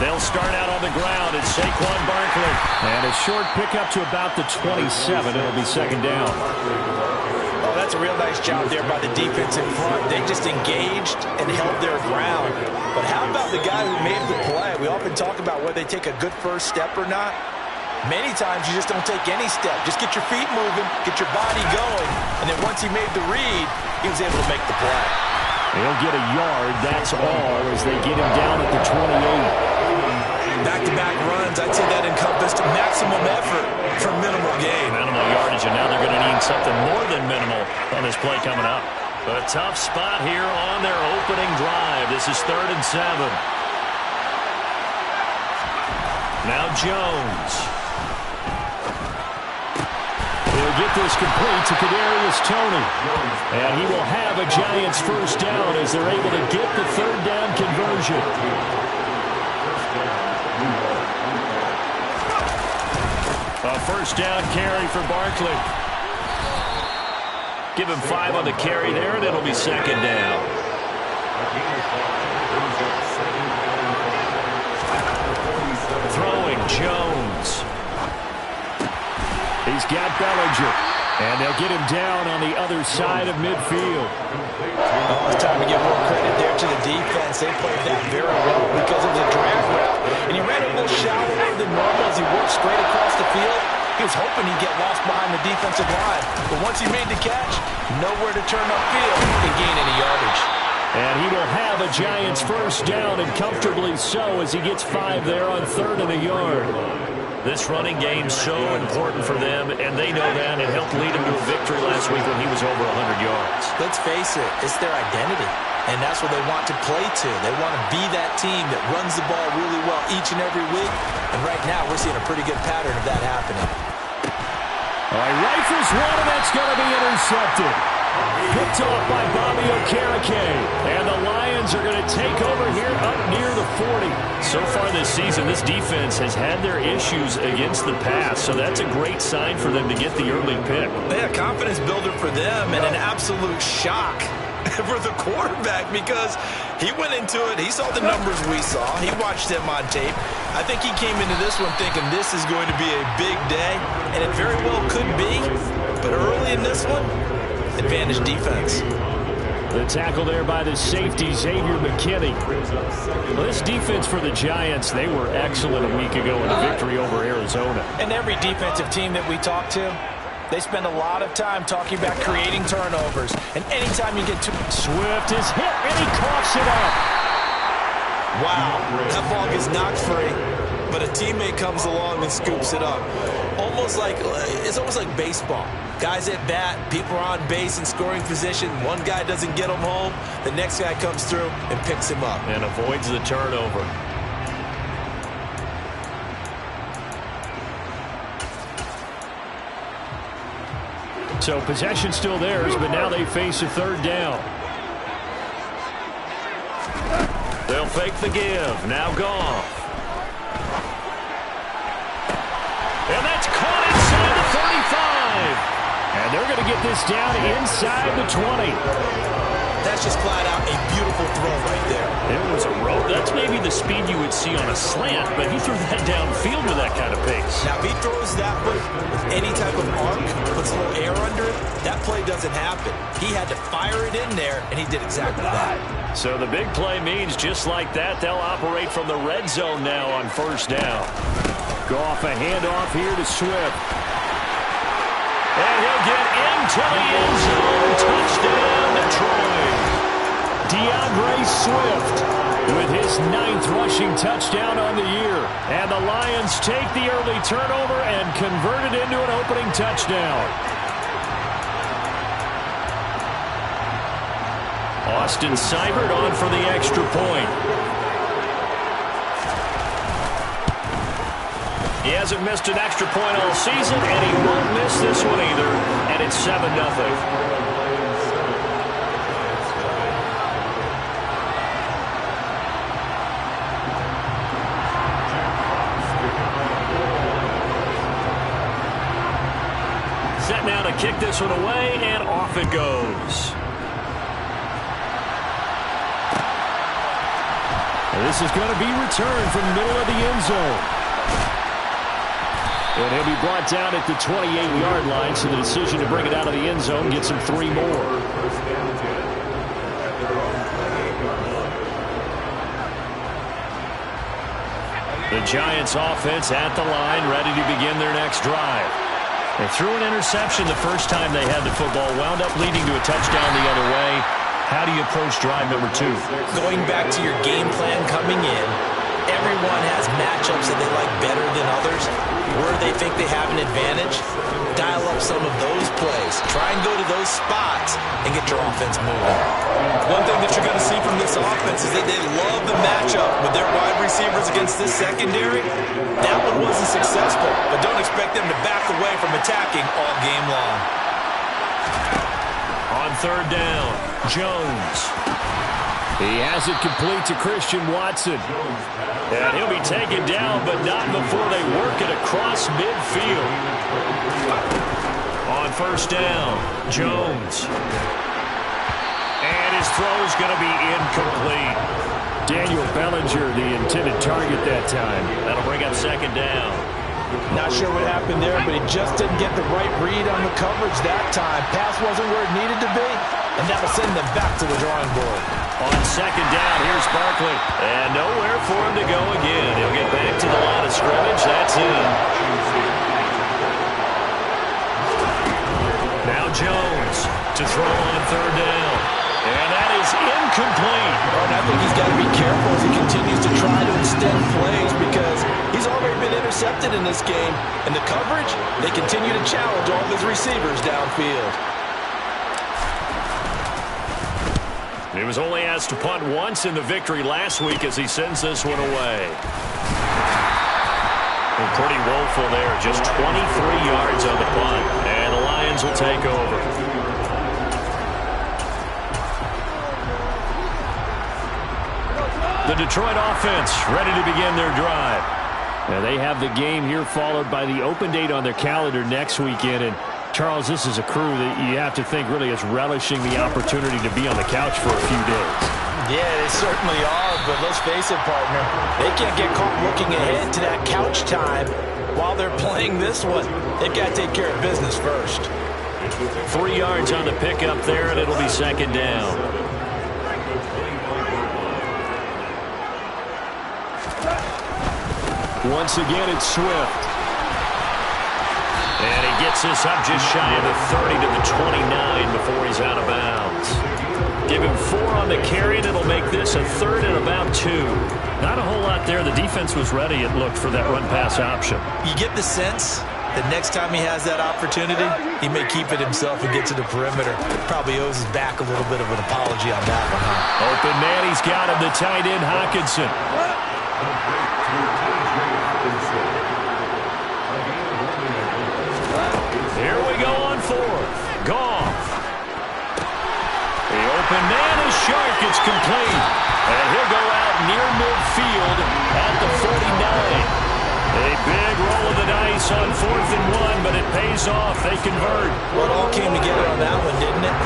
They'll start out on the ground. It's Saquon Barkley. And a short pickup to about the 27. It'll be second down. Oh, that's a real nice job there by the defense in front. They just engaged and held their ground. But how about the guy who made the play? We often talk about whether they take a good first step or not. Many times you just don't take any step. Just get your feet moving, get your body going, and then once he made the read, he was able to make the play. He'll get a yard, that's all, as they get him down at the 28. Back-to-back runs, I'd say that encompassed maximum effort for minimal gain. Minimal yardage, and now they're going to need something more than minimal on this play coming up. A tough spot here on their opening drive. This is 3rd and 7. Now Jones. He'll get this complete to Kadarius Toney. And he will have a Giants first down as they're able to get the 3rd down conversion. A first down carry for Barkley. Give him 5 on the carry there, and it'll be second down. Throwing Jones. He's got Bellinger. And they'll get him down on the other side of midfield. Oh, it's time to give more credit there to the defense. They played that very well because it was a drag route. And he ran a little shallower than normal as he worked straight across the field. He was hoping he'd get lost behind the defensive line. But once he made the catch, nowhere to turn upfield and gain any yardage. And he will have a Giants first down, and comfortably so, as he gets 5 there on 3rd and a yard. This running game's so important for them, and they know that. It helped lead them to a victory last week when he was over 100 yards. Let's face it, it's their identity, and that's what they want to play to. They want to be that team that runs the ball really well each and every week, and right now we're seeing a pretty good pattern of that happening. All right, rifles one, and that's going to be intercepted. Picked off by Bobby Okereke. And the Lions are going to take over here up near the 40. So far this season, this defense has had their issues against the pass. So that's a great sign for them to get the early pick. Yeah, confidence builder for them and an absolute shock for the quarterback because he went into it. He saw the numbers we saw. He watched them on tape. I think he came into this one thinking this is going to be a big day, and it very well could be. But early in this one, advantage defense. The tackle there by the safety, Xavier McKinney. Well, this defense for the Giants, they were excellent a week ago in the victory over Arizona. And every defensive team that we talk to, they spend a lot of time talking about creating turnovers. And anytime you get to Swift is hit, and he coughs it up. Wow, that ball gets knocked free, but a teammate comes along and scoops it up. It's almost like baseball. Guys at bat, people are on base in scoring position. One guy doesn't get him home. The next guy comes through and picks him up. And avoids the turnover. So possession still theirs, but now they face a 3rd down. They'll fake the give. Now Goff. And that's caught inside the 35. And they're going to get this down inside the 20. That's just flat out a beautiful throw right there. It was a rope. That's maybe the speed you would see on a slant, but he threw that downfield with that kind of pace. Now, if he throws that with any type of arc, puts a little air under it, that play doesn't happen. He had to fire it in there, and he did exactly that. So the big play means just like that, they'll operate from the red zone now on first down. Goff a handoff here to Swift. And he'll get into the end zone. Touchdown, Detroit. DeAndre Swift with his 9th rushing touchdown on the year. And the Lions take the early turnover and convert it into an opening touchdown. Austin Seibert on for the extra point. He hasn't missed an extra point all season, and he won't miss this one either. And it's 7-0. Set now to kick this one away, and off it goes. This is going to be returned from the middle of the end zone. And he'll be brought down at the 28-yard line, so the decision to bring it out of the end zone gets him 3 more. The Giants offense at the line, ready to begin their next drive. They threw an interception the first time they had the football, wound up leading to a touchdown the other way. How do you approach drive number 2? Going back to your game plan coming in, everyone has matchups that they like better than others. Where they think they have an advantage, dial up some of those plays. Try and go to those spots and get your offense moving. One thing that you're going to see from this offense is that they love the matchup with their wide receivers against this secondary. That one wasn't successful, but don't expect them to back away from attacking all game long. On third down, Jones. He has it complete to Christian Watson. And he'll be taken down, but not before they work it across midfield. On first down, Jones. And his throw is going to be incomplete. Daniel Bellinger, the intended target that time. That'll bring up second down. Not sure what happened there, but he just didn't get the right read on the coverage that time. Pass wasn't where it needed to be, and that'll send them back to the drawing board. On second down, here's Barkley. And nowhere for him to go again. He'll get back to the line of scrimmage. That's it. Now Jones to throw on third down. And that is incomplete. Oh, and I think he's got to be careful as he continues to try to extend plays because he's already been intercepted in this game. And the coverage, they continue to challenge all of his receivers downfield. He was only asked to punt once in the victory last week as he sends this one away. And pretty woeful there. Just 23 yards on the punt. And the Lions will take over. The Detroit offense ready to begin their drive. Now they have the game here followed by the open date on their calendar next weekend. And Charles, this is a crew that you have to think really is relishing the opportunity to be on the couch for a few days. Yeah, they certainly are, but let's face it, partner. They can't get caught looking ahead to that couch time while they're playing this one. They've got to take care of business first. 3 yards on the pickup there, and it'll be second down. Once again, it's Swift. And he gets this up just shy of the 30 to the 29 before he's out of bounds. Give him 4 on the carry, and it'll make this a third and about 2. Not a whole lot there. The defense was ready, it looked, for that run-pass option. You get the sense that next time he has that opportunity, he may keep it himself and get to the perimeter. Probably owes his back a little bit of an apology on that one, huh? Open man, he's got him, the tight end, Hockenson. Here we go on fourth. Goff. The open man is sharp. It's complete. And he'll go out near midfield at the 49. A big roll of the dice on 4th and 1, but it pays off. They convert. Well, it all came together on that one, didn't it?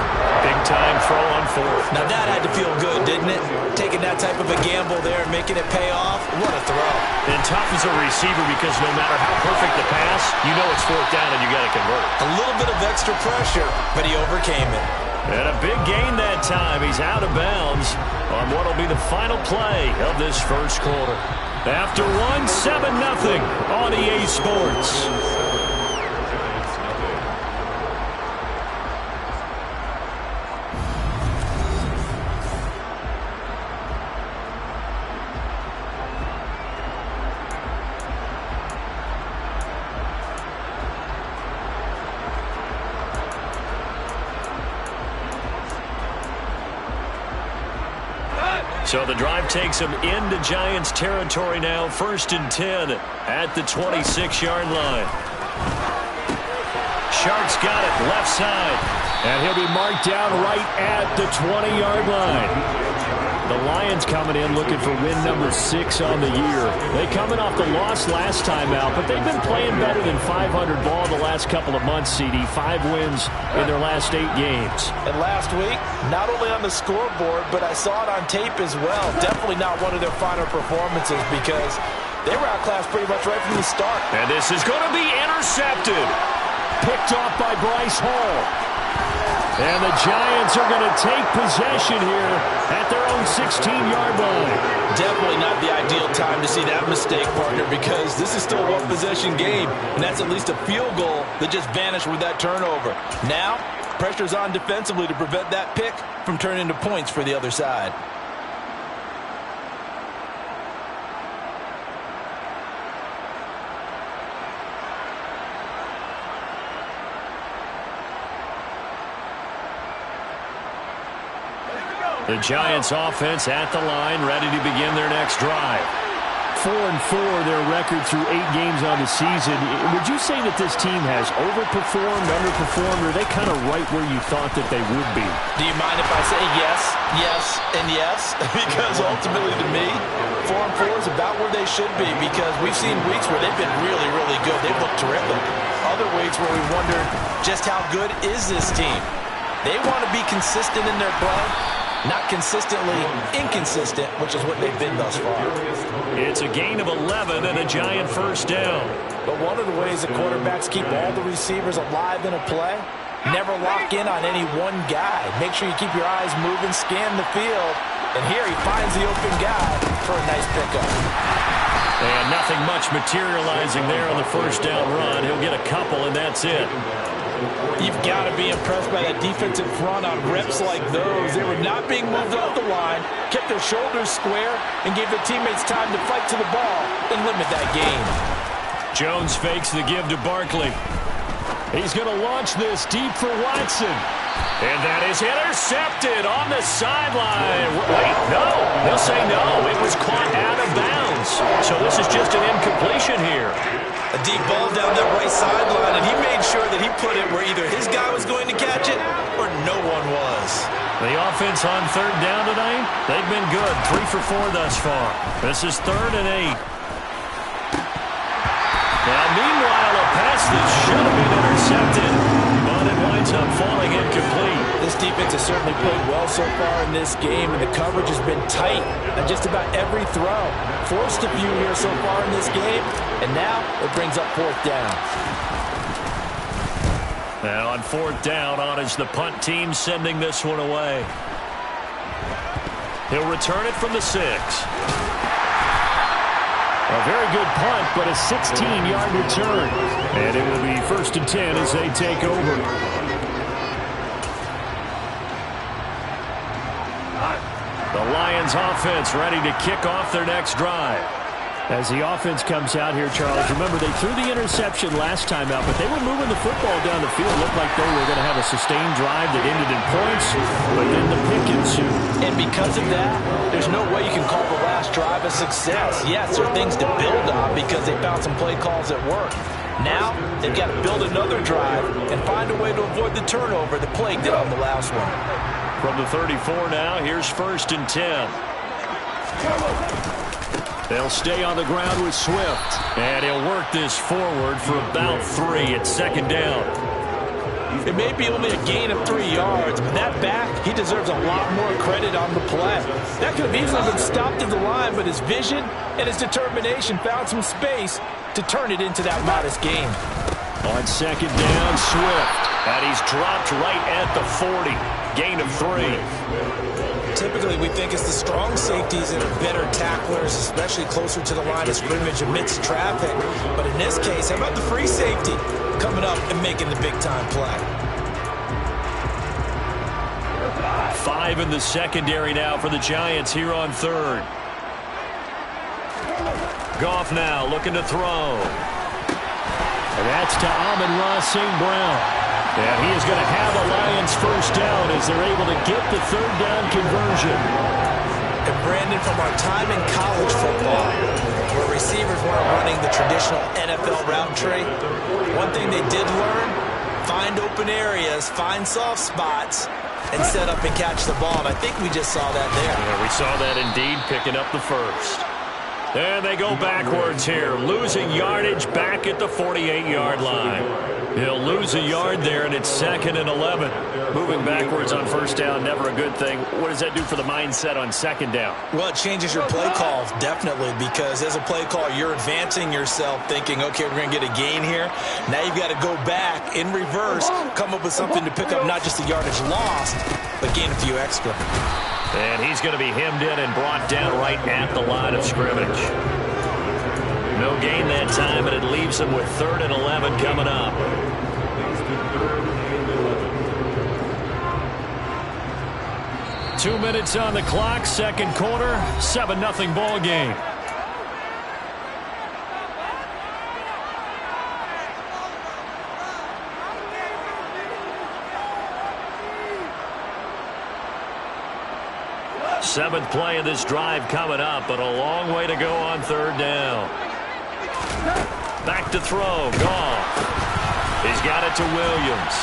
Big time throw on 4th. Now that had to feel good, didn't it? Taking that type of a gamble there and making it pay off. What a throw. And tough as a receiver because no matter how perfect the pass, you know it's 4th down and you got to convert. A little bit of extra pressure, but he overcame it. And a big gain that time. He's out of bounds on what will be the final play of this first quarter. After 7-0 on EA Sports. So the drive takes them into Giants territory now. 1st and 10 at the 26-yard line. Sharks got it left side. And he'll be marked down right at the 20-yard line. The Lions coming in looking for win number 6 on the year. They coming off the loss last time out, but they've been playing better than 500 ball the last couple of months, CD. 5 wins in their last 8 games. And last week, not only on the scoreboard, but I saw it on tape as well. Definitely not one of their finer performances because they were outclassed pretty much right from the start. And this is going to be intercepted. Picked off by Bryce Hall. And the Giants are going to take possession here at their own 16-yard line. Definitely not the ideal time to see that mistake, partner, because this is still a one-possession game, and that's at least a field goal that just vanished with that turnover. Now, pressure's on defensively to prevent that pick from turning into points for the other side. The Giants offense at the line, ready to begin their next drive. 4-4 their record through 8 games on the season. Would you say that this team has overperformed, underperformed, or are they kind of right where you thought that they would be? Do you mind if I say yes, yes, and yes? Because ultimately to me, 4-4 is about where they should be because we've seen weeks where they've been really, really good. They've looked terrific. Other weeks where we wondered just how good is this team. They want to be consistent in their play. Not consistently inconsistent, which is what they've been thus far. It's a gain of 11 and a Giant first down. But one of the ways the quarterbacks keep all the receivers alive in a play, never lock in on any one guy. Make sure you keep your eyes moving, scan the field. And here he finds the open guy for a nice pickup. And nothing much materializing there on the first down run. He'll get a couple, and that's it. You've got to be impressed by that defensive front on reps like those. They were not being moved off the line, kept their shoulders square, and gave their teammates time to fight to the ball and limit that gain. Jones fakes the give to Barkley. He's going to launch this deep for Watson. And that is intercepted on the sideline. Wait, no. They'll say no. It was caught out of bounds. So this is just an incompletion here. A deep ball down that right sideline, and he made sure that he put it where either his guy was going to catch it or no one was. The offense on third down tonight, they've been good. 3 for 4 thus far. This is 3rd and 8. Now, meanwhile, a pass that should have been intercepted, but it winds up falling incomplete. This defense has certainly played well so far in this game, and the coverage has been tight on just about every throw. Forced a few here so far in this game, and now it brings up 4th down. Now on 4th down, on is the punt team sending this one away. He'll return it from the 6. A very good punt, but a 16-yard return. And it will be 1st and 10 as they take over. The Lions offense ready to kick off their next drive. As the offense comes out here, Charles, remember they threw the interception last time out, but they were moving the football down the field. It looked like they were going to have a sustained drive that ended in points, but then the pick ensued. And because of that, there's no way you can call the last drive a success. Yes, there are things to build on because they found some play calls that work. Now, they've got to build another drive and find a way to avoid the turnover that plagued it on the last one. From the 34 now, here's 1st and 10. They'll stay on the ground with Swift. And he'll work this forward for about 3 at 2nd down. It may be only a gain of 3 yards, but that back, he deserves a lot more credit on the play. That could have easily been stopped at the line, but his vision and his determination found some space to turn it into that modest gain. On 2nd down, Swift. And he's dropped right at the 40. Gain of 3. Typically, we think it's the strong safeties that are better tacklers, especially closer to the line of scrimmage amidst traffic. But in this case, how about the free safety coming up and making the big-time play? 5 in the secondary now for the Giants here on 3rd. Goff now looking to throw. And that's to Amon-Ra St. Brown. And he is going to have a Lions first down as they're able to get the 3rd down conversion. And Brandon, from our time in college football, where receivers weren't running the traditional NFL route tree, one thing they did learn, find open areas, find soft spots, and set up and catch the ball. And I think we just saw that there. Yeah, we saw that indeed, picking up the first. And they go backwards here, losing yardage back at the 48-yard line. He'll lose a yard there, and it's 2nd and 11. Moving backwards on first down, never a good thing. What does that do for the mindset on 2nd down? Well, it changes your play call, definitely, because as a play call, you're advancing yourself, thinking, okay, we're going to get a gain here. Now you've got to go back in reverse, come up with something to pick up not just the yardage lost, but gain a few extra. And he's going to be hemmed in and brought down right at the line of scrimmage. No gain that time, and it leaves him with 3rd and 11 coming up. Two minutes on the clock, 2nd quarter, 7-0 ball game. Seventh play of this drive coming up, but a long way to go on 3rd down. Back to throw, Goff. He's got it to Williams.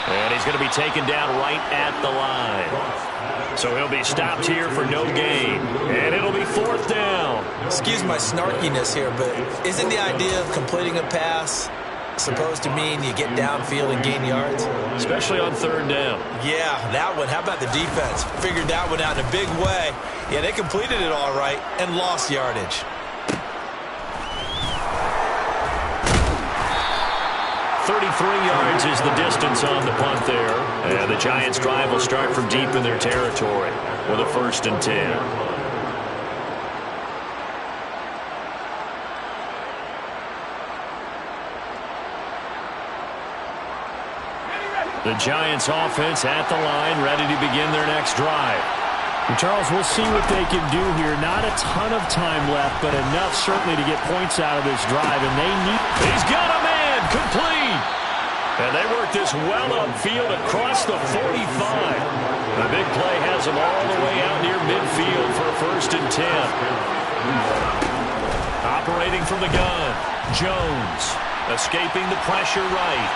And he's going to be taken down right at the line. So he'll be stopped here for no gain. And it'll be 4th down. Excuse my snarkiness here, but isn't the idea of completing a pass supposed to mean you get downfield and gain yards? Especially on 3rd down. Yeah, that one. How about the defense? Figured that one out in a big way. Yeah, they completed it all right and lost yardage. 33 yards is the distance on the punt there. And the Giants' drive will start from deep in their territory with a 1st and 10. The Giants offense at the line, ready to begin their next drive. And Charles, we'll see what they can do here. Not a ton of time left, but enough certainly to get points out of this drive. And they need... He's got a man, complete. And they work this well upfield across the 45. The big play has them all the way out near midfield for a 1st and 10. Operating from the gun, Jones escaping the pressure right.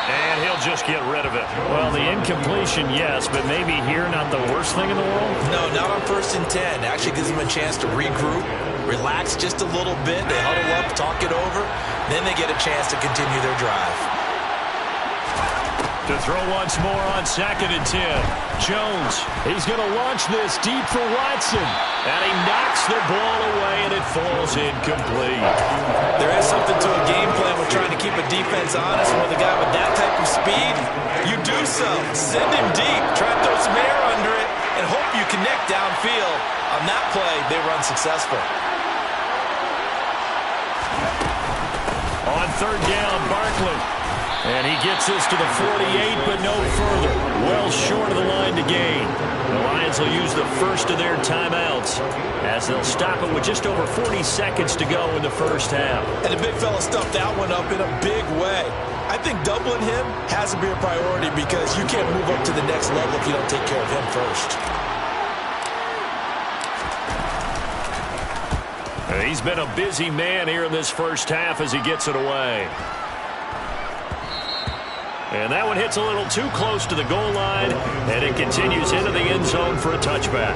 And he'll just get rid of it. Well, the incompletion, yes, but maybe here not the worst thing in the world? No, not on 1st and 10. Actually gives them a chance to regroup, relax just a little bit. They huddle up, talk it over. Then they get a chance to continue their drive. To throw once more on 2nd and 10. Jones, he's going to launch this deep for Watson. And he knocks the ball away, and it falls incomplete. There is something to a game plan with trying to keep a defense honest. With a guy with that type of speed, you do so. Send him deep. Try to throw some air under it, and hope you connect downfield. On that play, they run successful. On 3rd down, Barkley. And he gets this to the 48, but no further. Well short of the line to gain. The Lions will use the first of their timeouts as they'll stop it with just over 40 seconds to go in the 1st half. And the big fella stuffed that one up in a big way. I think doubling him has to be a priority because you can't move up to the next level if you don't take care of him first. He's been a busy man here in this 1st half as he gets it away. And that one hits a little too close to the goal line, and it continues into the end zone for a touchback.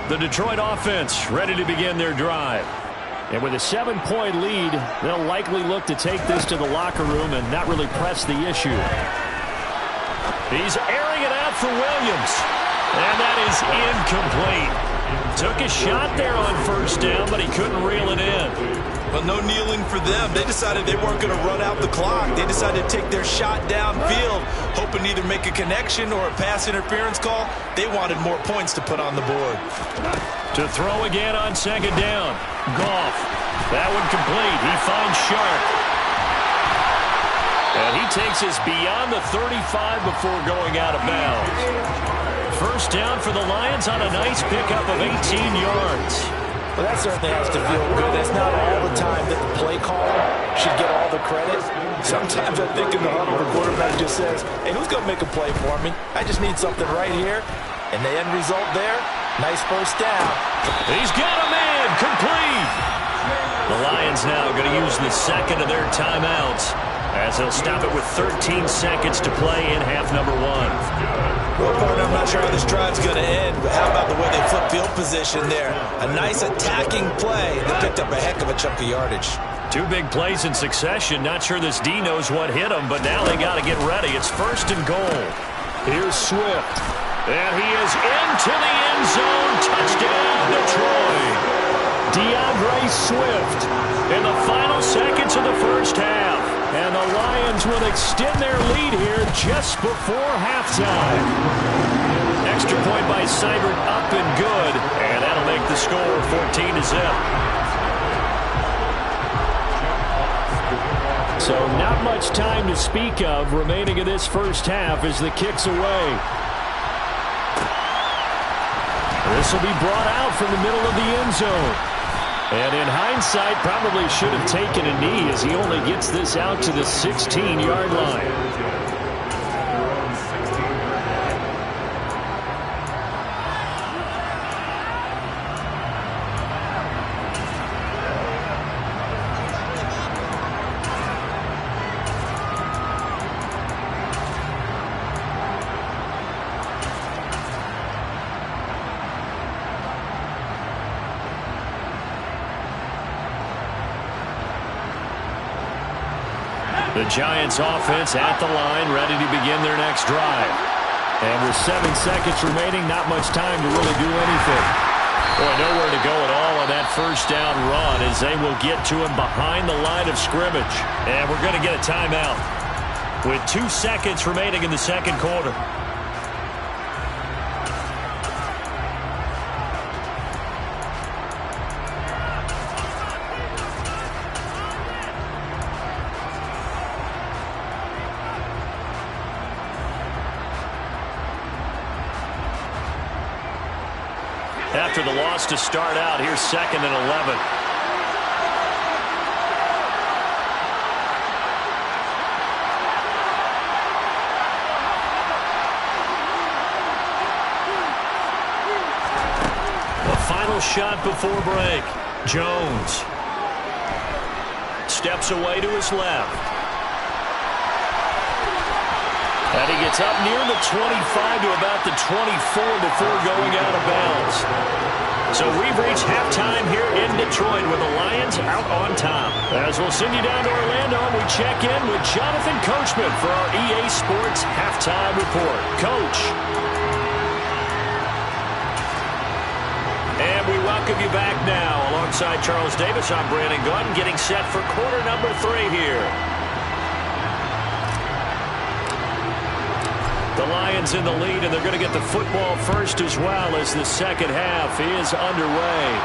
The Detroit offense ready to begin their drive. And with a 7-point lead, they'll likely look to take this to the locker room and not really press the issue. He's airing it out for Williams. And that is incomplete. Took a shot there on 1st down, but he couldn't reel it in. Well, no kneeling for them. They decided they weren't going to run out the clock. They decided to take their shot downfield, hoping to either make a connection or a pass interference call. They wanted more points to put on the board. To throw again on 2nd down. Goff. That one complete. He finds Sharp. And he takes us beyond the 35 before going out of bounds. 1st down for the Lions on a nice pickup of 18 yards. Well, that certainly has to feel good. It's not all the time that the play caller should get all the credit. Sometimes I think in the huddle, the quarterback just says, hey, who's going to make a play for me? I just need something right here. And the end result there, nice 1st down. He's got a man, complete. The Lions now going to use the second of their timeouts as they'll stop it with 13 seconds to play in half number one. Well, partner, I'm not sure how this drive's going to end, but how about the way they flip field position there? A nice attacking play that picked up a heck of a chunk of yardage. 2 big plays in succession. Not sure this D knows what hit him, but now they got to get ready. It's 1st and goal. Here's Swift. And he is into the end zone. Touchdown, Detroit. DeAndre Swift In the final seconds of the first half. And the Lions will extend their lead here just before halftime. Extra point by Seibert, up and good. And that'll make the score 14-0. So not much time to speak of remaining in this first half as the kick's away. This will be brought out from the middle of the end zone. And in hindsight, probably should have taken a knee as he only gets this out to the 16-yard line. The Giants offense at the line, ready to begin their next drive. And with 7 seconds remaining, not much time to really do anything. Boy, nowhere to go at all on that first down run as they will get to him behind the line of scrimmage. And we're going to get a timeout with 2 seconds remaining in the second quarter. After the loss to start out, here's 2nd and 11. The final shot before break. Jones steps away to his left. And he gets up near the 25 to about the 24 before going out of bounds. So we've reached halftime here in Detroit with the Lions out on top. As we'll send you down to Orlando, we check in with Jonathan Coachman for our EA Sports Halftime Report. Coach. And we welcome you back now. Alongside Charles Davis, I'm Brandon Gunn, getting set for quarter number 3 here. The Lions in the lead, and they're going to get the football first as well as the second half is underway.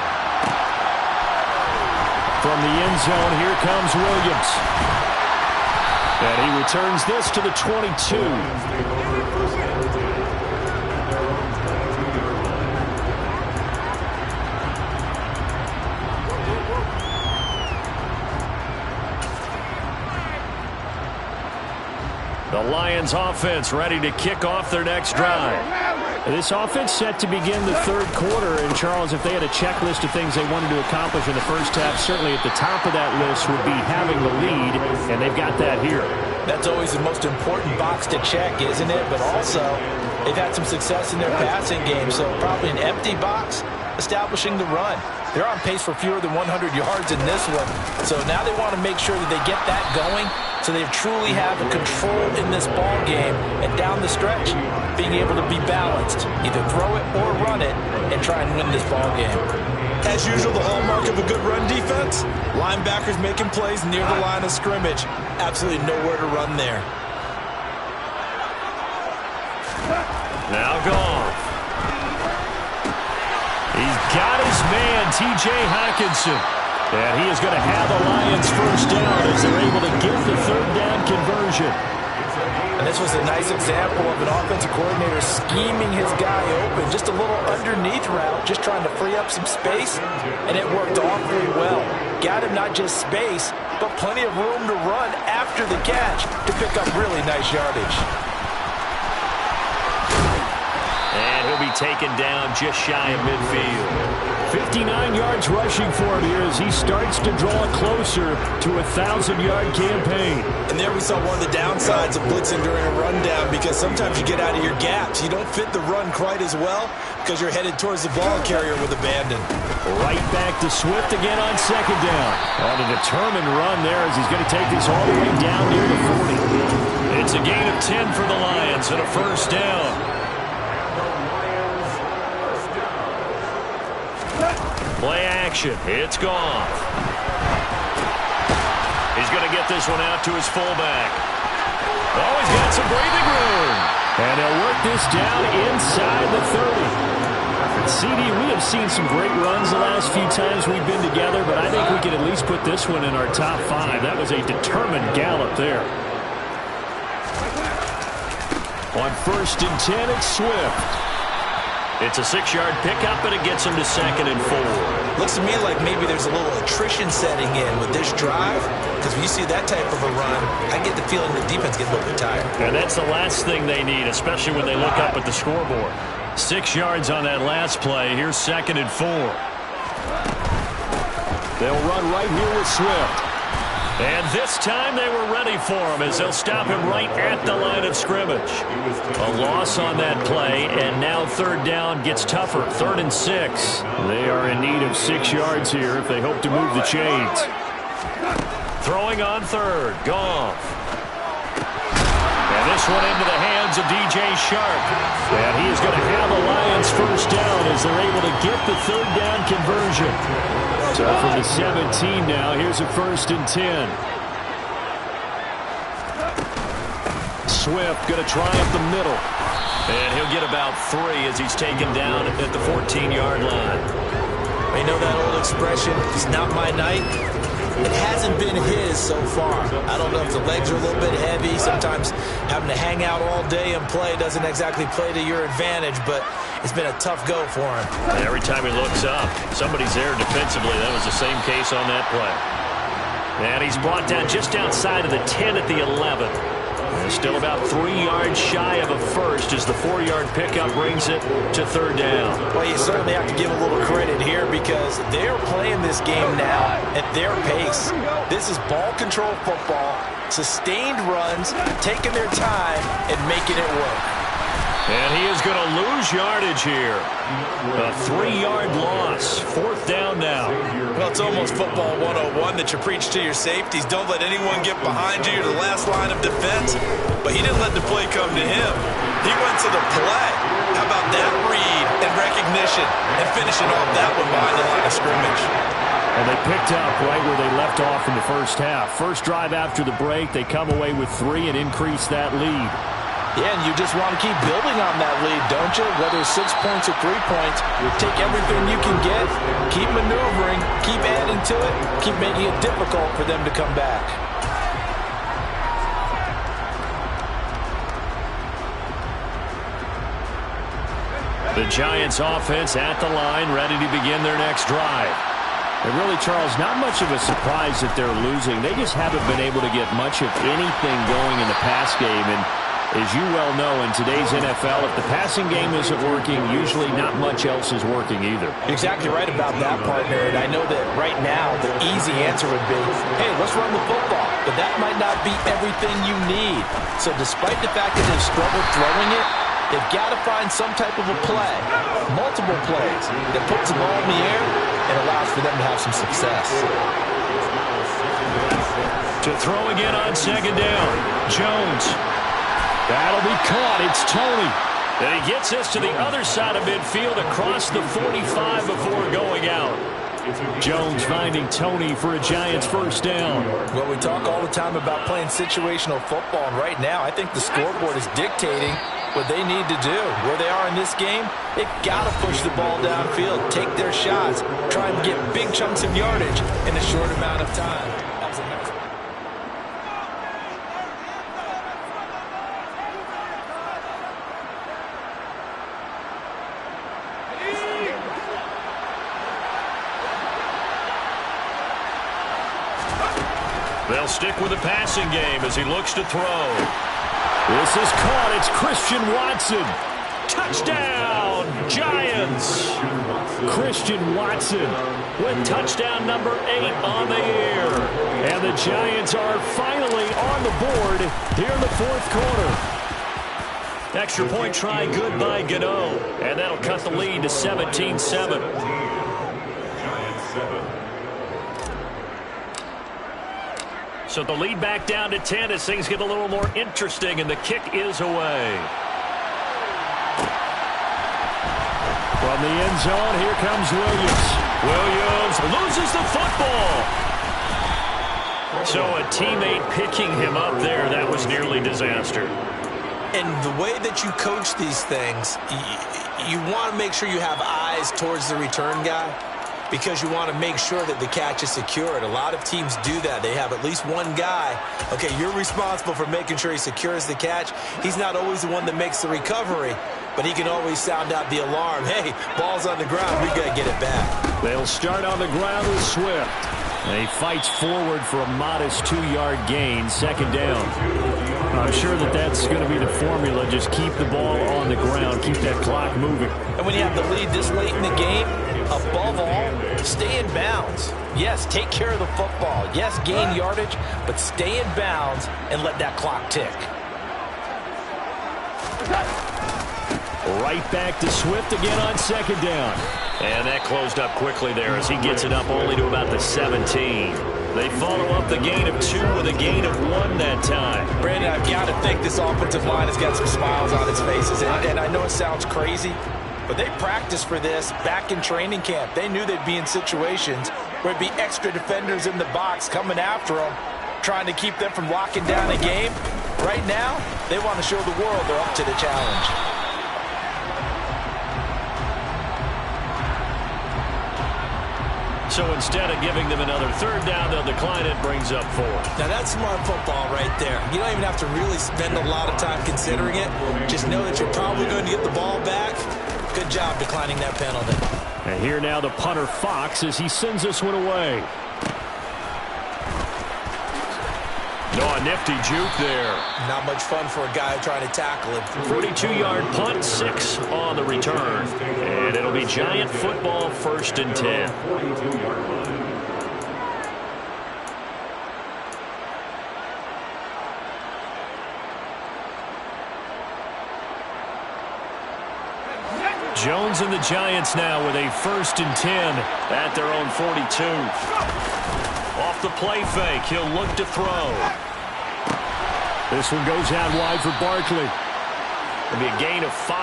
From the end zone, here comes Williams. And he returns this to the 22. The Lions offense ready to kick off their next drive. This offense set to begin the third quarter. And, Charles, if they had a checklist of things they wanted to accomplish in the first half, certainly at the top of that list would be having the lead, and they've got that here. That's always the most important box to check, isn't it? But also, they've had some success in their passing game, so probably an empty box establishing the run. They're on pace for fewer than 100 yards in this one, so now they want to make sure that they get that going so they truly have a control in this ball game and down the stretch, being able to be balanced, either throw it or run it, and try and win this ball game. As usual, the hallmark of a good run defense, linebackers making plays near the line of scrimmage. Absolutely nowhere to run there. Now gone. He's got his man, T.J. Hockenson. And he is going to have the Lions first down as they're able to get the third down conversion. And this was a nice example of an offensive coordinator scheming his guy open. Just a little underneath route, just trying to free up some space, and it worked awfully well. Got him not just space, but plenty of room to run after the catch to pick up really nice yardage. And he'll be taken down just shy of midfield. 59 yards rushing for him here as he starts to draw closer to a 1,000-yard campaign. And there we saw one of the downsides of blitzing during a rundown, because sometimes you get out of your gaps. You don't fit the run quite as well because you're headed towards the ball carrier with abandon. Right back to Swift again on second down. On a determined run there as he's going to take this all the way down near the 40. It's a gain of 10 for the Lions and a first down. Play action. It's Goff. He's going to get this one out to his fullback. Oh, he's got some breathing room. And he'll work this down inside the 30. CD, we have seen some great runs the last few times we've been together, but I think we can at least put this one in our top 5. That was a determined gallop there. On 1st and 10, it's Swift. It's a 6-yard pickup, and it gets him to 2nd and 4. Looks to me like maybe there's a little attrition setting in with this drive, because when you see that type of a run, I get the feeling the defense gets a little bit tired. And that's the last thing they need, especially when they look up at the scoreboard. 6 yards on that last play. Here's 2nd and 4. They'll run right here with Swift. And this time they were ready for him as they'll stop him right at the line of scrimmage. A loss on that play, and now 3rd down gets tougher. 3rd and 6. They are in need of 6 yards here if they hope to move the chains. Throwing on 3rd, Goff. And this one into the hands of DJ Sharp. And he is going to have the Lions first down as they're able to get the 3rd down conversion. So from the 17 now, here's a 1st and 10. Swift going to try up the middle. And he'll get about 3 as he's taken down at the 14-yard line. You know that old expression, it's not my night? It hasn't been his so far. I don't know if the legs are a little bit heavy. Sometimes having to hang out all day and play doesn't exactly play to your advantage, but it's been a tough go for him. And every time he looks up, somebody's there defensively. That was the same case on that play. And he's brought down just outside of the 10 at the 11. And still about 3 yards shy of a first as the 4-yard pickup brings it to 3rd down. Well, you certainly have to give a little credit here because they're playing this game now at their pace. This is ball control football, sustained runs, taking their time and making it work. And he is going to lose yardage here. A 3-yard loss. 4th down now. Well, it's almost football 101 that you preach to your safeties. Don't let anyone get behind you. You're the last line of defense. But he didn't let the play come to him. He went to the play. How about that read and recognition and finishing off that one behind the line of scrimmage? And they picked up right where they left off in the first half. First drive after the break, they come away with 3 and increase that lead. Yeah, and you just want to keep building on that lead, don't you? Whether it's 6 points or 3 points, you take everything you can get, keep maneuvering, keep adding to it, keep making it difficult for them to come back. The Giants offense at the line, ready to begin their next drive. And really, Charles, not much of a surprise that they're losing. They just haven't been able to get much of anything going in the pass game. And as you well know, in today's NFL, if the passing game isn't working, usually not much else is working either. You're exactly right about that, partner. And I know that right now the easy answer would be, hey, let's run the football. But that might not be everything you need. So despite the fact that they've struggled throwing it, they've got to find some type of a play, multiple plays, that puts the ball in the air and allows for them to have some success. To throw again on 2nd down, Jones. That'll be caught. It's Tony. And he gets us to the other side of midfield across the 45 before going out. Jones finding Tony for a Giants first down. Well, we talk all the time about playing situational football, and right now I think the scoreboard is dictating what they need to do. Where they are in this game, they've got to push the ball downfield, take their shots, try and get big chunks of yardage in a short amount of time. That was a nice one. They'll stick with the passing game as he looks to throw. This is caught. It's Christian Watson. Touchdown, Giants! Christian Watson with touchdown number 8 on the year. And the Giants are finally on the board here in the fourth quarter. Extra point try good by Gano. And that'll cut the lead to 17-7. So the lead back down to 10 as things get a little more interesting, and the kick is away. From the end zone, here comes Williams. Williams loses the football. So a teammate picking him up there, that was nearly disaster. And the way that you coach these things, you want to make sure you have eyes towards the return guy, because you want to make sure that the catch is secured. A lot of teams do that. They have at least one guy. Okay, you're responsible for making sure he secures the catch. He's not always the one that makes the recovery, but he can always sound out the alarm. Hey, ball's on the ground. We got to get it back. They'll start on the ground with Swift. And he fights forward for a modest 2-yard gain, second down. I'm sure that that's going to be the formula. Just keep the ball on the ground. Keep that clock moving. And when you have the lead this late in the game, above all, stay in bounds. Yes, take care of the football. Yes, gain yardage, but stay in bounds and let that clock tick. Right back to Swift again on second down. And that closed up quickly there as he gets it up only to about the 17. They follow up the gain of 2 with a gain of 1 that time. Brandon, I've got to think this offensive line has got some smiles on its faces. And I know it sounds crazy, but they practiced for this back in training camp. They knew they'd be in situations where it'd be extra defenders in the box coming after them, trying to keep them from locking down a game. Right now, they want to show the world they're up to the challenge. So instead of giving them another third down, they'll decline it, brings up 4. Now that's smart football right there. You don't even have to really spend a lot of time considering it. Just know that you're probably going to get the ball back. Good job declining that penalty. And here now the punter Fox as he sends this one away. No, a nifty juke there. Not much fun for a guy trying to tackle him. 42-yard punt, 6 on the return. And it'll be Giant football, 1st and 10. Jones and the Giants now with a 1st and 10 at their own 42. Off the play fake, he'll look to throw. This one goes out wide for Barkley. It'll be a gain of 5,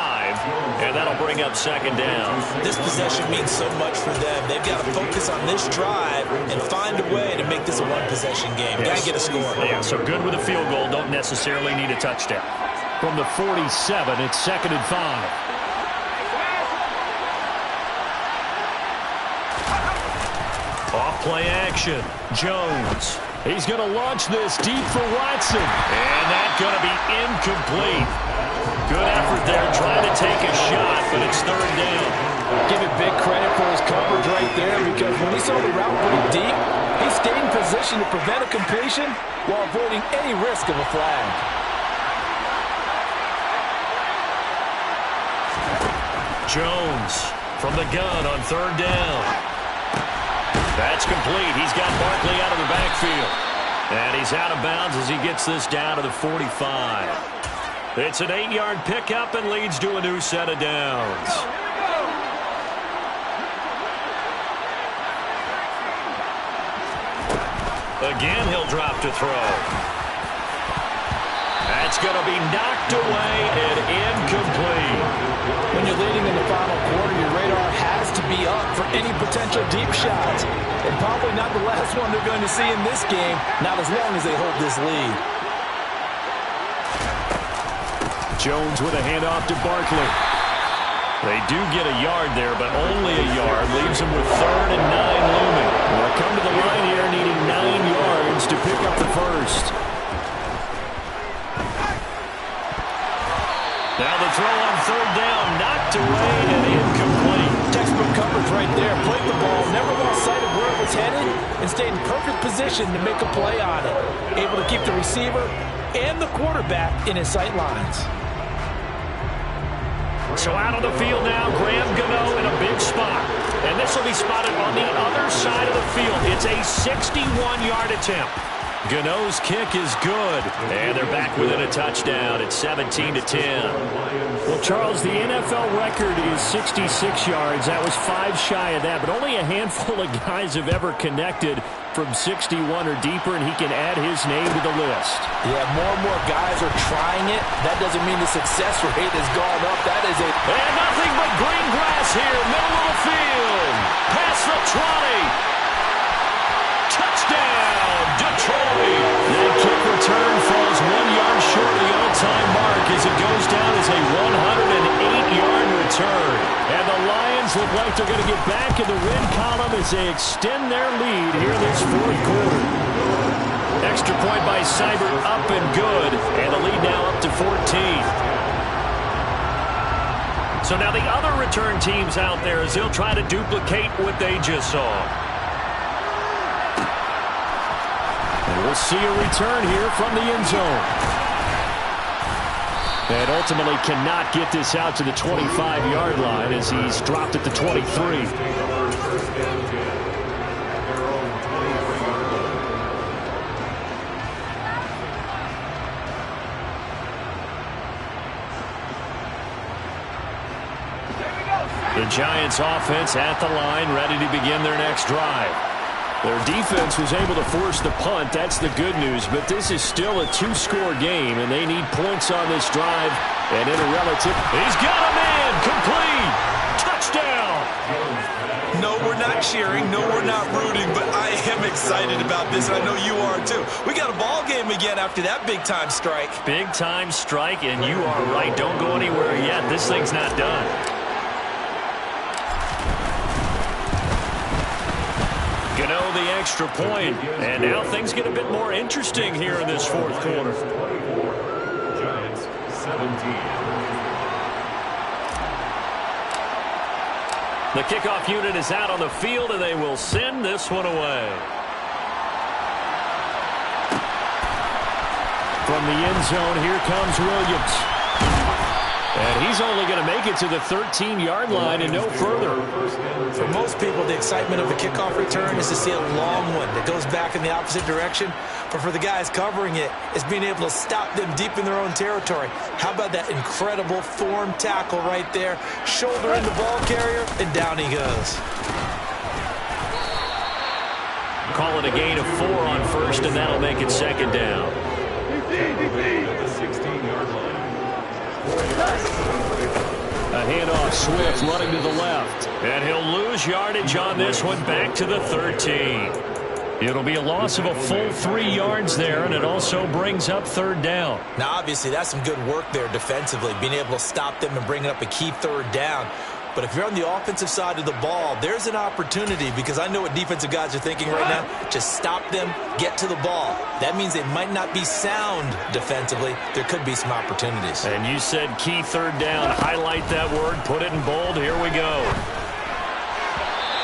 and that'll bring up second down. This possession means so much for them. They've got to focus on this drive and find a way to make this a one-possession game. Yes. Got to get a score. Yeah, so good with a field goal. Don't necessarily need a touchdown. From the 47, it's 2nd and 5. Off play action. Jones. He's going to launch this deep for Watson. And that's going to be incomplete. Good effort there trying to take a shot, but it's 3rd down. Give it big credit for his coverage right there, because when he saw the route break deep, he stayed in position to prevent a completion while avoiding any risk of a flag. Jones from the gun on 3rd down. That's complete. He's got Barkley out of the backfield. And he's out of bounds as he gets this down to the 45. It's an 8-yard pickup and leads to a new set of downs. Again, he'll drop to throw. That's going to be knocked away and incomplete. When you're leading in the final quarter, your radar has to be up for any potential deep shots. And probably not the last one they're going to see in this game, not as long as they hold this lead. Jones with a handoff to Barkley. They do get a yard there, but only a yard. Leaves them with 3rd and 9 looming. They'll come to the line here needing 9 yards to pick up the first. Now the throw on 3rd down, knocked away and incomplete. Textbook coverage right there. Played the ball, never lost sight of where it was headed, and stayed in perfect position to make a play on it. Able to keep the receiver and the quarterback in his sight lines. So out on the field now, Graham Gano in a big spot. And this will be spotted on the other side of the field. It's a 61-yard attempt. Gano's kick is good. And they're back within a touchdown. It's 17-10. Well, Charles, the NFL record is 66 yards. That was 5 shy of that, but only a handful of guys have ever connected from 61 or deeper, and he can add his name to the list. Yeah, more and more guys are trying it. That doesn't mean the success rate has gone up. That is it. And nothing but green grass here, middle of the field. Past the 20. Touchdown, Detroit. That kick return falls 1 yard short of the all-time mark as it goes down as a 108-yard return. And the Lions look like they're going to get back in the win column as they extend their lead here in this fourth quarter. Extra point by Seibert, up and good. And the lead now up to 14. So now the other return teams out there as they'll try to duplicate what they just saw. And we'll see a return here from the end zone. And ultimately cannot get this out to the 25-yard line as he's dropped at the 23. The Giants offense at the line, ready to begin their next drive. Their defense was able to force the punt. That's the good news. But this is still a 2-score game, and they need points on this drive. And in a relative... He's got a man! Complete! Touchdown! No, we're not cheering. No, we're not rooting. But I am excited about this, and I know you are too. We got a ball game again after that big-time strike. Big-time strike, and you are right. Don't go anywhere yet. This thing's not done. Gano the extra point, and now things get a bit more interesting here in this fourth quarter. Giants 17. The kickoff unit is out on the field, and they will send this one away. From the end zone, here comes Williams. And he's only going to make it to the 13-yard line and no further. For most people, the excitement of a kickoff return is to see a long one that goes back in the opposite direction. But for the guys covering it, it's being able to stop them deep in their own territory. How about that incredible form tackle right there? Shoulder in the ball carrier, and down he goes. Call it a gain of 4 on first, and that'll make it second down. At the 16-yard line. A handoff, Swift running to the left. And he'll lose yardage on this one, back to the 13. It'll be a loss of a full 3 yards there, and it also brings up third down. Now, obviously, that's some good work there defensively, being able to stop them and bring up a key third down. But if you're on the offensive side of the ball, there's an opportunity, because I know what defensive guys are thinking right now. Just stop them, get to the ball. That means they might not be sound defensively. There could be some opportunities. And you said key third down. Highlight that word. Put it in bold. Here we go.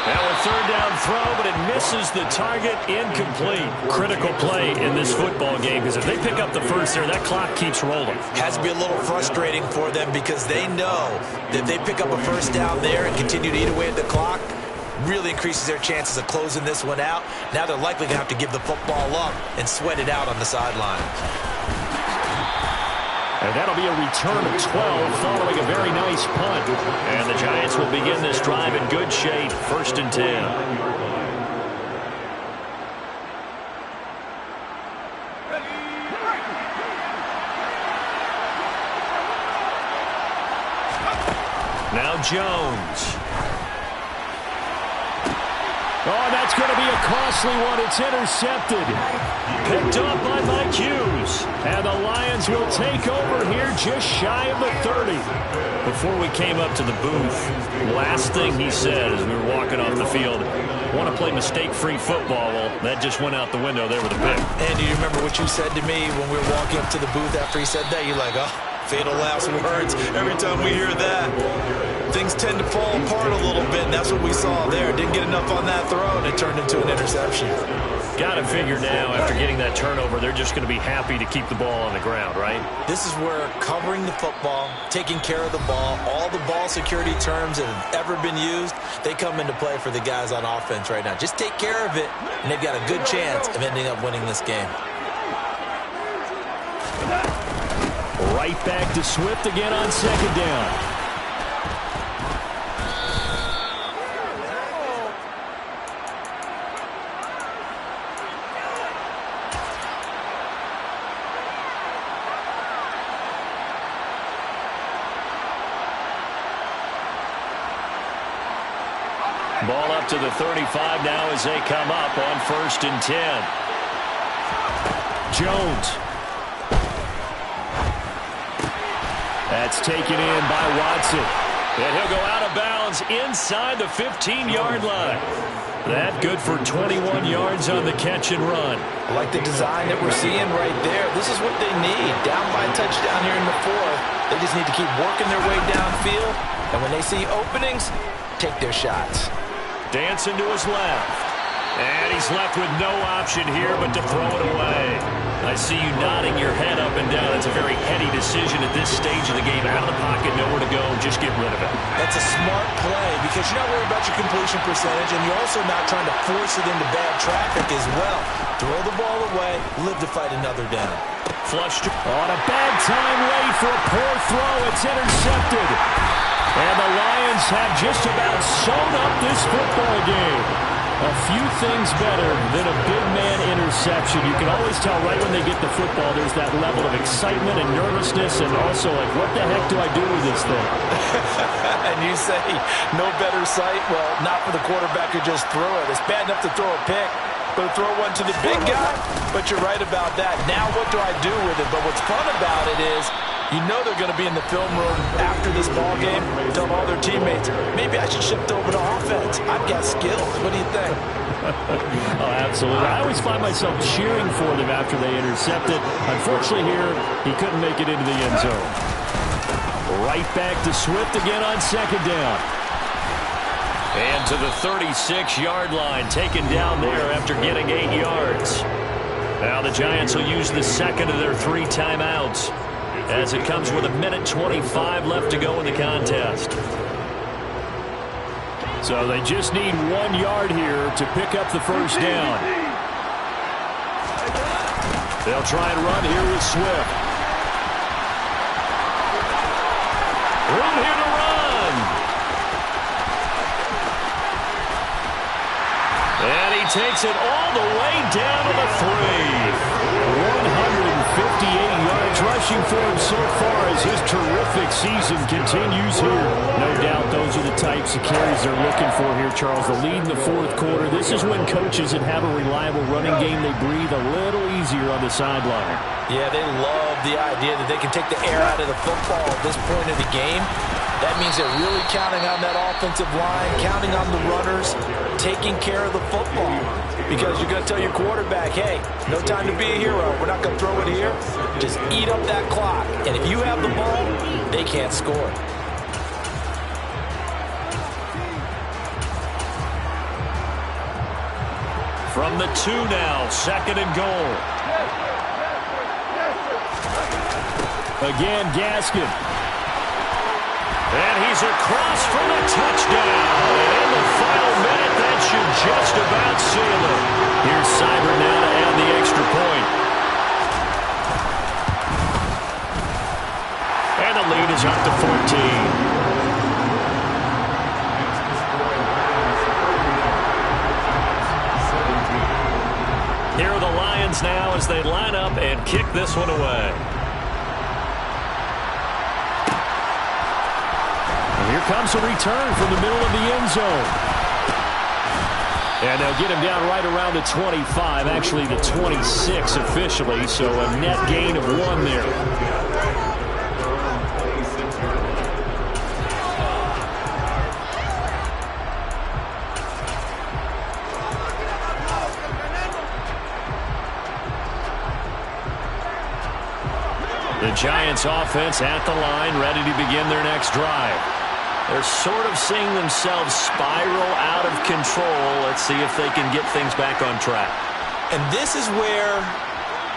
Now a third down throw, but it misses the target. Incomplete. Critical play in this football game, because if they pick up the first there, that clock keeps rolling. Has to be a little frustrating for them, because they know that if they pick up a first down there and continue to eat away at the clock, really increases their chances of closing this one out. Now they're likely going to have to give the football up and sweat it out on the sideline. And that'll be a return of 12 following a very nice punt. And the Giants will begin this drive in good shape. 1st and 10. Now Jones. Oh, that's going to be a costly one. It's intercepted. Picked up by Mike Hughes. And the Lions will take over here just shy of the 30. Before we came up to the booth, last thing he said as we were walking off the field, want to play mistake-free football. Well, that just went out the window there with a pick. And do you remember what you said to me when we were walking up to the booth after he said that? You're like, oh, fatal last words. Every time we hear that, things tend to fall apart a little bit, and that's what we saw there. Didn't get enough on that throw, and it turned into an interception. Got to figure now, after getting that turnover, they're just going to be happy to keep the ball on the ground, right? This is where covering the football, taking care of the ball, all the ball security terms that have ever been used, they come into play for the guys on offense right now. Just take care of it, and they've got a good chance of ending up winning this game. Right back to Swift again on second down. Ball up to the 35 now as they come up on 1st and 10. Jones. That's taken in by Watson. And he'll go out of bounds inside the 15-yard line. That good for 21 yards on the catch and run. I like the design that we're seeing right there. This is what they need. Down by a touchdown here in the 4th. They just need to keep working their way downfield. And when they see openings, take their shots. Dancing to his left. And he's left with no option here but to throw it away. I see you nodding your head up and down. It's a very heady decision at this stage of the game. Out of the pocket, nowhere to go. Just get rid of it. That's a smart play because you're not worried about your completion percentage, and you're also not trying to force it into bad traffic as well. Throw the ball away, live to fight another down. Flushed on a bad time late for a poor throw. It's intercepted. And the Lions have just about sewn up this football game. A few things better than a big man interception. You can always tell right when they get the football, there's that level of excitement and nervousness, and also like, what the heck do I do with this thing? And you say, no better sight? Well, not for the quarterback who just threw it. It's bad enough to throw a pick, but to throw one to the big guy? But you're right about that. Now what do I do with it? But what's fun about it is, you know they're going to be in the film room after this ball game, tell all their teammates, maybe I should shift over to offense. I've got skills. What do you think? Oh, absolutely. I always find myself cheering for them after they intercept it. Unfortunately here, he couldn't make it into the end zone. Right back to Swift again on second down. And to the 36-yard line, taken down there after getting 8 yards. Now the Giants will use the second of their 3 timeouts, as it comes with 1:25 left to go in the contest. So they just need 1 yard here to pick up the first down. They'll try and run here with Swift. Room here to run. And he takes it all the way down to the 3. 158 yards rushing for him so far as his terrific season continues here. No doubt those are the types of carries they're looking for here, Charles. The lead in the 4th quarter. This is when coaches that have a reliable running game, they breathe a little easier on the sideline. Yeah, they love the idea that they can take the air out of the football at this point of the game. That means they're really counting on that offensive line, counting on the runners, taking care of the football. Because you're going to tell your quarterback, hey, no time to be a hero. We're not going to throw it here. Just eat up that clock. And if you have the ball, they can't score. From the 2 now, 2nd and goal. Again, Gaskin. And he's across for the touchdown. And in the final minute, that should just about seal it. Here's Cyber now to add the extra point. And the lead is up to 14. Here are the Lions now as they line up and kick this one away. Here comes a return from the middle of the end zone. And they'll get him down right around the 25, actually the 26 officially, so a net gain of 1 there. The Giants offense at the line, ready to begin their next drive. They're sort of seeing themselves spiral out of control. Let's see if they can get things back on track. And this is where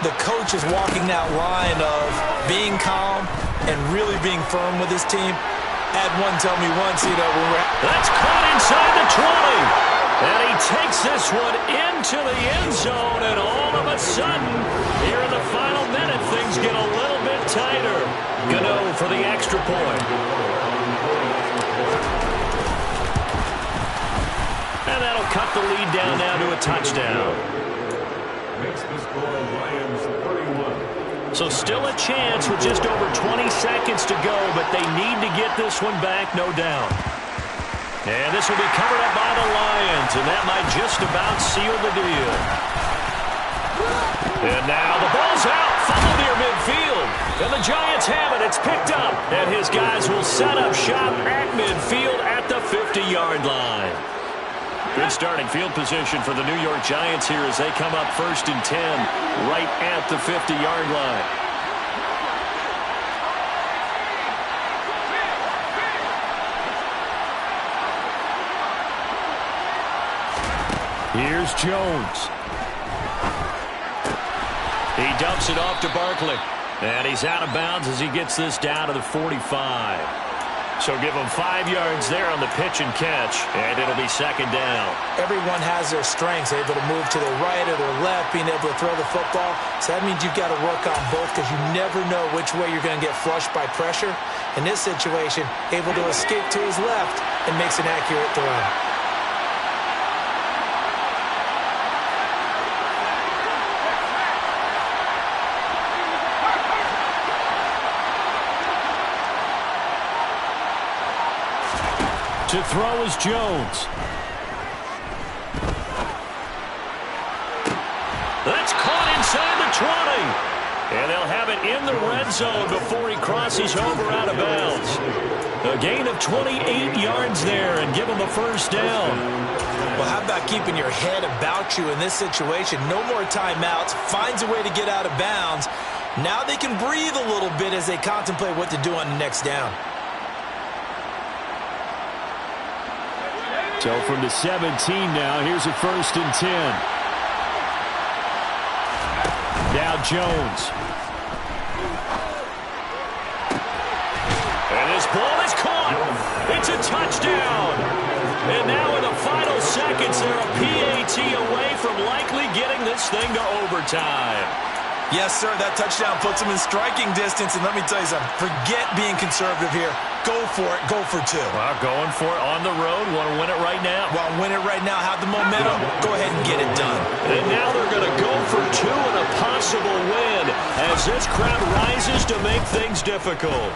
the coach is walking that line of being calm and really being firm with his team. I had one tell me once, when we're... That's caught inside the 20. And he takes this one into the end zone, and all of a sudden, here in the final minute, things get a little bit tighter. Gano for the extra point. And that'll cut the lead down now to a touchdown. Makes the score Lions 31. So still a chance with just over 20 seconds to go, but they need to get this one back, no doubt. And this will be covered up by the Lions, and that might just about seal the deal. And now the ball's out, followed near midfield. And the Giants have it. It's picked up. And his guys will set up shop at midfield at the 50-yard line. Good starting field position for the New York Giants here as they come up 1st and 10 right at the 50-yard line. Here's Jones. He dumps it off to Barkley. And he's out of bounds as he gets this down to the 45. So give him 5 yards there on the pitch and catch. And it'll be 2nd down. Everyone has their strengths, able to move to their right or their left, being able to throw the football. So that means you've got to work on both because you never know which way you're going to get flushed by pressure. In this situation, able to escape to his left and makes an accurate throw. To throw is Jones. That's caught inside the 20. And they'll have it in the red zone before he crosses over out of bounds. A gain of 28 yards there and give him a 1st down. Well, how about keeping your head about you in this situation? No more timeouts. Finds a way to get out of bounds. Now they can breathe a little bit as they contemplate what to do on the next down. So from the 17 now, here's a 1st and 10. Now Jones. And this ball is caught. It's a touchdown. And now in the final seconds, they're a PAT away from likely getting this thing to overtime. Yes, sir, that touchdown puts them in striking distance. And let me tell you something, forget being conservative here. Go for it. Go for 2. Well, going for it on the road. Want to win it right now? Well, win it right now. Have the momentum. Go ahead and get it done. And now they're going to go for 2 and a possible win as this crowd rises to make things difficult.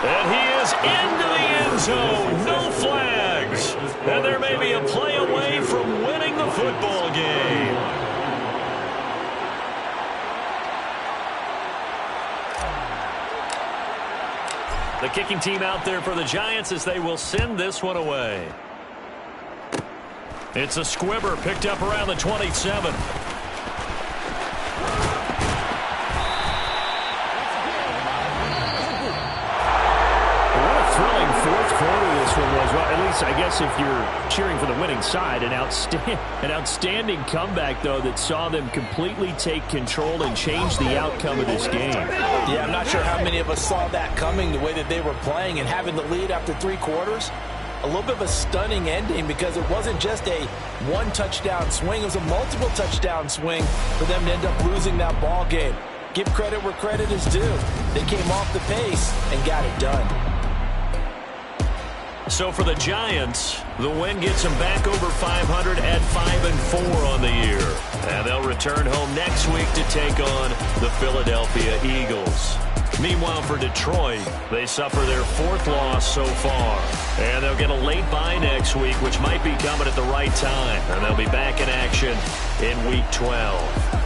And he is into the end zone. No flags. And there may be a play away from winning the football game. The kicking team out there for the Giants as they will send this one away. It's a squibber picked up around the 27. What a thrilling 4th quarter this one was. Well, at least I guess if you're cheering for the winning side, an outstanding comeback, though, that saw them completely take control and change the outcome of this game. Yeah, I'm not sure how many of us saw that coming, the way that they were playing and having the lead after 3 quarters. A little bit of a stunning ending because it wasn't just a 1-touchdown swing. It was a multiple touchdown swing for them to end up losing that ball game. Give credit where credit is due. They came off the pace and got it done. So for the Giants, the win gets them back over 500 at 5-4 on the year. And they'll return home next week to take on the Philadelphia Eagles. Meanwhile, for Detroit, they suffer their 4th loss so far. And they'll get a late bye next week, which might be coming at the right time. And they'll be back in action in Week 12.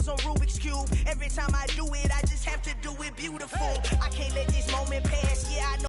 numbers on Rubik's Cube. Every time I do it, I just have to do it beautiful. I can't let this moment pass. Yeah, I know.